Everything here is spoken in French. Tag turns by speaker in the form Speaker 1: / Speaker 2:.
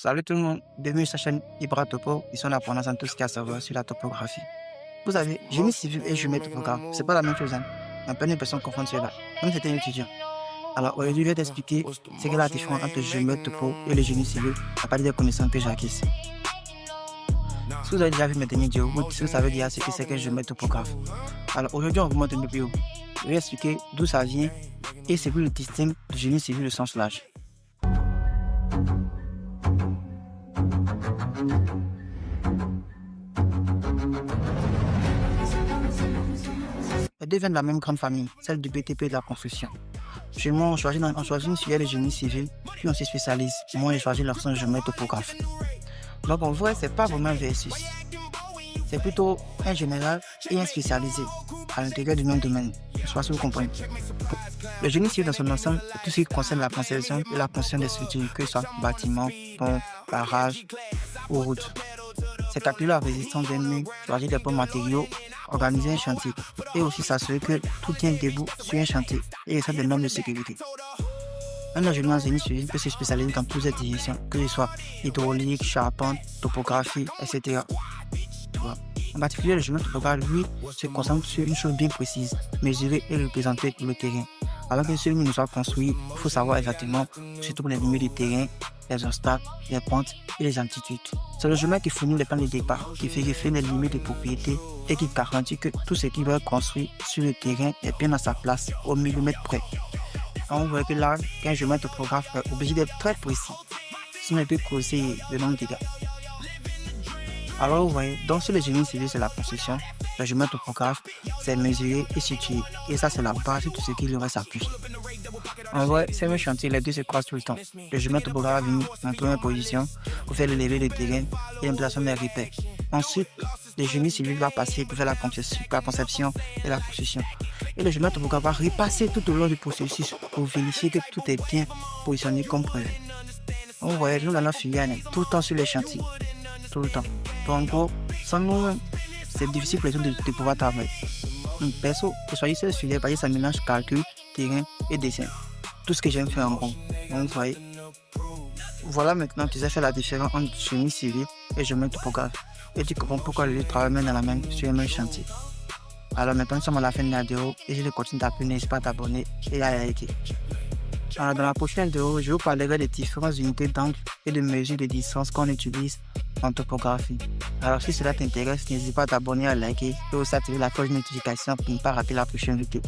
Speaker 1: Salut tout le monde, bienvenue sur la chaîne Ibra Topo, ils sont là pour nous en tout ce qu'il y a à savoir sur la topographie. Vous savez, génie civil et génie topographe, c'est pas la même chose, hein. Un peu de personnes confondent cela, même si c'était un étudiant. Alors aujourd'hui, je vais t'expliquer ce qu'est la différence entre le génie topo et le génie civil à partir des connaissances que j'ai acquises. Si vous avez déjà vu mes dernières vidéos, vous savez déjà ce que c'est qu'un génie topographe. Alors aujourd'hui, on vous montre une vidéo. Je vais expliquer d'où ça vient et ce que le distingue du génie civil au sens large. Les deux viennent de la même grande famille, celle du BTP et de la construction. Chez moi, on choisit une filière de génie civil, puis on se spécialise. Moi, j'ai choisi l'option de génie topographe. Donc, en vrai, c'est pas vraiment un versus. C'est plutôt un général et un spécialisé à l'intérieur du même domaine. Je sais pas si vous comprenez. Le génie civil dans son ensemble, c'est tout ce qui concerne la conception et la construction des structures, que ce soit bâtiments, ponts, barrages ou routes. C'est calculer la résistance des murs, choisir des bons matériaux, organiser un chantier et aussi s'assurer que tout tient debout sur un chantier et respecte des normes de sécurité. Un ingénieur en génie civil peut se spécialiser dans toutes ces directions, que ce soit hydraulique, charpente, topographie, etc. En particulier, le génie topographe, lui, se concentre sur une chose bien précise, mesurer et représenter le terrain. Avant que celui ne soit construit, il faut savoir exactement, surtout les limites du terrain, les obstacles, les pentes et les altitudes. C'est le géomètre qui fournit les plans de départ, qui vérifie les limites des propriétés et qui garantit que tout ce qui va être construit sur le terrain est bien à sa place, au millimètre près. On voit que là, qu'un géomètre topographe est obligé d'être très précis, sinon il peut causer de nombreux dégâts. Alors vous voyez, donc sur le génie civil, c'est la construction, le géomètre topographe, c'est mesurer et situer, et ça c'est la base de tout ce qui lui reste appui. En vrai, c'est un chantier, les deux se croisent tout le temps. Le géomètre topographe vient en première position pour faire le lever de terrain et l'implantation des repères. Ensuite, le génie civil va passer pour faire la conception et la construction. Et le géomètre topographe va repasser tout au long du processus pour vérifier que tout est bien positionné comme prévu. Vous voyez, nous dans notre filière, tout le temps sur les chantiers. Tout le temps. Donc, en gros, sans nous, c'est difficile pour les autres de pouvoir travailler. Perso, pour choisir cette filière, parce que ça mélange calcul, terrain et dessin. Tout ce que j'aime faire en gros. Donc, vous voyez. Voilà maintenant, tu sais faire la différence entre génie civil et génie topographe. Et tu comprends pourquoi les deux travaillent même dans la même, sur le même chantier. Alors maintenant, nous sommes à la fin de la vidéo et je vais continuer d'appeler, n'hésite pas à t'abonner et à liker. Alors, dans la prochaine vidéo, je vous parlerai des différentes unités d'angle et de mesure de distance qu'on utilise en topographie. Alors, si cela t'intéresse, n'hésite pas à t'abonner, à liker et aussi à activer la cloche de notification pour ne pas rater la prochaine vidéo.